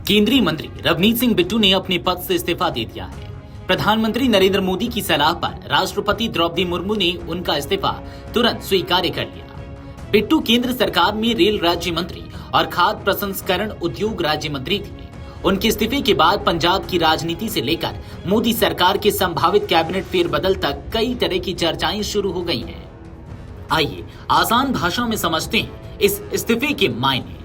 केंद्रीय मंत्री रवनीत सिंह बिट्टू ने अपने पद से इस्तीफा दे दिया है। प्रधानमंत्री नरेंद्र मोदी की सलाह पर राष्ट्रपति द्रौपदी मुर्मू ने उनका इस्तीफा तुरंत स्वीकार कर लिया। बिट्टू केंद्र सरकार में रेल राज्य मंत्री और खाद्य प्रसंस्करण उद्योग राज्य मंत्री थे। उनके इस्तीफे के बाद पंजाब की राजनीति से लेकर मोदी सरकार के संभावित कैबिनेट फेरबदल तक कई तरह की चर्चाएं शुरू हो गई हैं। आइए आसान भाषा में समझते हैं इस इस्तीफे के मायने।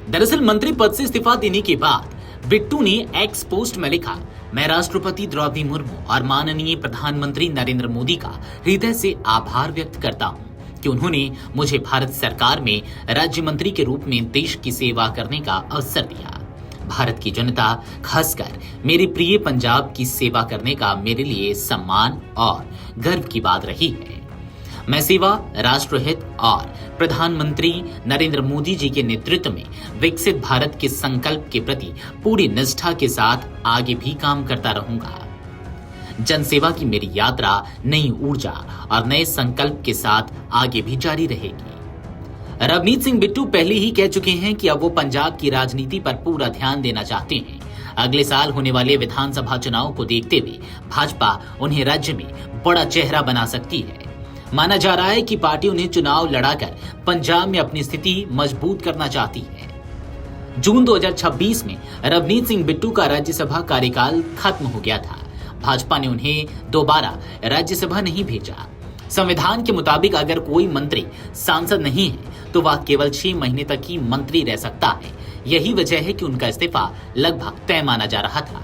दरअसल मंत्री पद से इस्तीफा देने के बाद बिट्टू ने एक्स पोस्ट में लिखा, मैं राष्ट्रपति द्रौपदी मुर्मू और माननीय प्रधानमंत्री नरेंद्र मोदी का हृदय से आभार व्यक्त करता हूं कि उन्होंने मुझे भारत सरकार में राज्य मंत्री के रूप में देश की सेवा करने का अवसर दिया। भारत की जनता, खासकर मेरे प्रिय पंजाब की सेवा करने का मेरे लिए सम्मान और गर्व की बात रही है। मैं सेवा, राष्ट्रहित और प्रधानमंत्री नरेंद्र मोदी जी के नेतृत्व में विकसित भारत के संकल्प के प्रति पूरी निष्ठा के साथ आगे भी काम करता रहूंगा। जनसेवा की मेरी यात्रा नई ऊर्जा और नए संकल्प के साथ आगे भी जारी रहेगी। रवनीत सिंह बिट्टू पहले ही कह चुके हैं कि अब वो पंजाब की राजनीति पर पूरा ध्यान देना चाहते हैं। अगले साल होने वाले विधानसभा चुनाव को देखते हुए भाजपा उन्हें राज्य में बड़ा चेहरा बना सकती है। माना जा रहा है कि पार्टी उन्हें चुनाव लड़ाकर पंजाब में अपनी स्थिति मजबूत करना चाहती है। जून 2026 में रवनीत सिंह बिट्टू का राज्यसभा कार्यकाल खत्म हो गया था। भाजपा ने उन्हें दोबारा राज्यसभा नहीं भेजा। संविधान के मुताबिक अगर कोई मंत्री सांसद नहीं है तो वह केवल 6 महीने तक ही मंत्री रह सकता है। यही वजह है कि उनका इस्तीफा लगभग तय माना जा रहा था।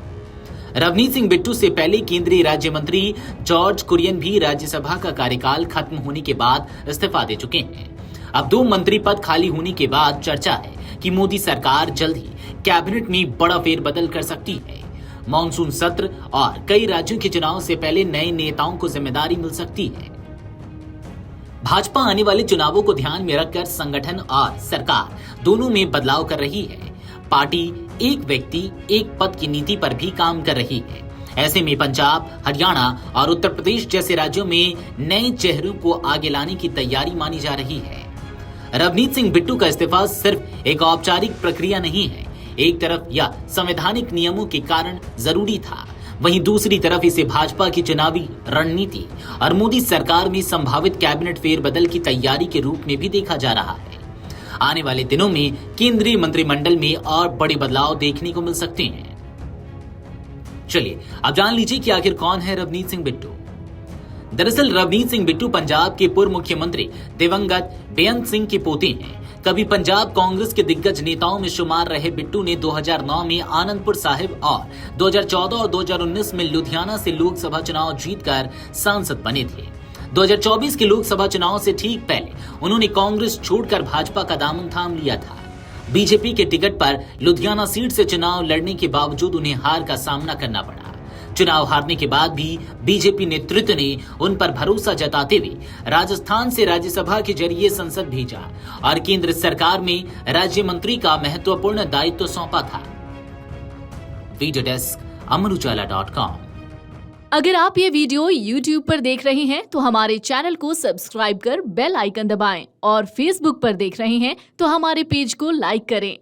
रवनीत सिंह बिट्टू से पहले केंद्रीय राज्य मंत्री जॉर्ज कुरियन भी राज्यसभा का कार्यकाल खत्म होने के बाद इस्तीफा दे चुके हैं। अब 2 मंत्री पद खाली होने के बाद चर्चा है कि मोदी सरकार जल्द ही कैबिनेट में बड़ा फेरबदल कर सकती है। मॉनसून सत्र और कई राज्यों के चुनाव से पहले नए नेताओं को जिम्मेदारी मिल सकती है। भाजपा आने वाले चुनावों को ध्यान में रखकर संगठन और सरकार दोनों में बदलाव कर रही है। पार्टी एक व्यक्ति एक पद की नीति पर भी काम कर रही है। ऐसे में पंजाब, हरियाणा और उत्तर प्रदेश जैसे राज्यों में नए चेहरों को आगे लाने की तैयारी मानी जा रही है। रवनीत सिंह बिट्टू का इस्तीफा सिर्फ एक औपचारिक प्रक्रिया नहीं है। एक तरफ यह संवैधानिक नियमों के कारण जरूरी था, वहीं दूसरी तरफ इसे भाजपा की चुनावी रणनीति और मोदी सरकार में संभावित कैबिनेट फेरबदल की तैयारी के रूप में भी देखा जा रहा है। आने वाले दिनों में केंद्रीय मंत्रिमंडल में और बड़े बदलाव देखने को मिल सकते हैं। चलिए अब जान लीजिए कि आखिर कौन है रवनीत सिंह बिट्टू। दरअसल रवनीत सिंह बिट्टू पंजाब के पूर्व मुख्यमंत्री दिवंगत बेअंत सिंह के पोते हैं। कभी पंजाब कांग्रेस के दिग्गज नेताओं में शुमार रहे बिट्टू ने 2009 में आनंदपुर साहिब और 2014 और 2019 में लुधियाना से लोकसभा चुनाव जीतकर सांसद बने थे। 2024 के लोकसभा चुनाव से ठीक पहले उन्होंने कांग्रेस छोड़कर भाजपा का दामन थाम लिया था। बीजेपी के टिकट पर लुधियाना सीट से चुनाव लड़ने के बावजूद उन्हें हार का सामना करना पड़ा। चुनाव हारने के बाद भी बीजेपी नेतृत्व ने उन पर भरोसा जताते हुए राजस्थान से राज्यसभा के जरिए संसद भेजा और केंद्र सरकार में राज्य मंत्री का महत्वपूर्ण दायित्व सौंपा था। वीडियो डेस्क अमरुजाला.com। अगर आप ये वीडियो YouTube पर देख रहे हैं तो हमारे चैनल को सब्सक्राइब कर बेल आइकन दबाएं और Facebook पर देख रहे हैं तो हमारे पेज को लाइक करें।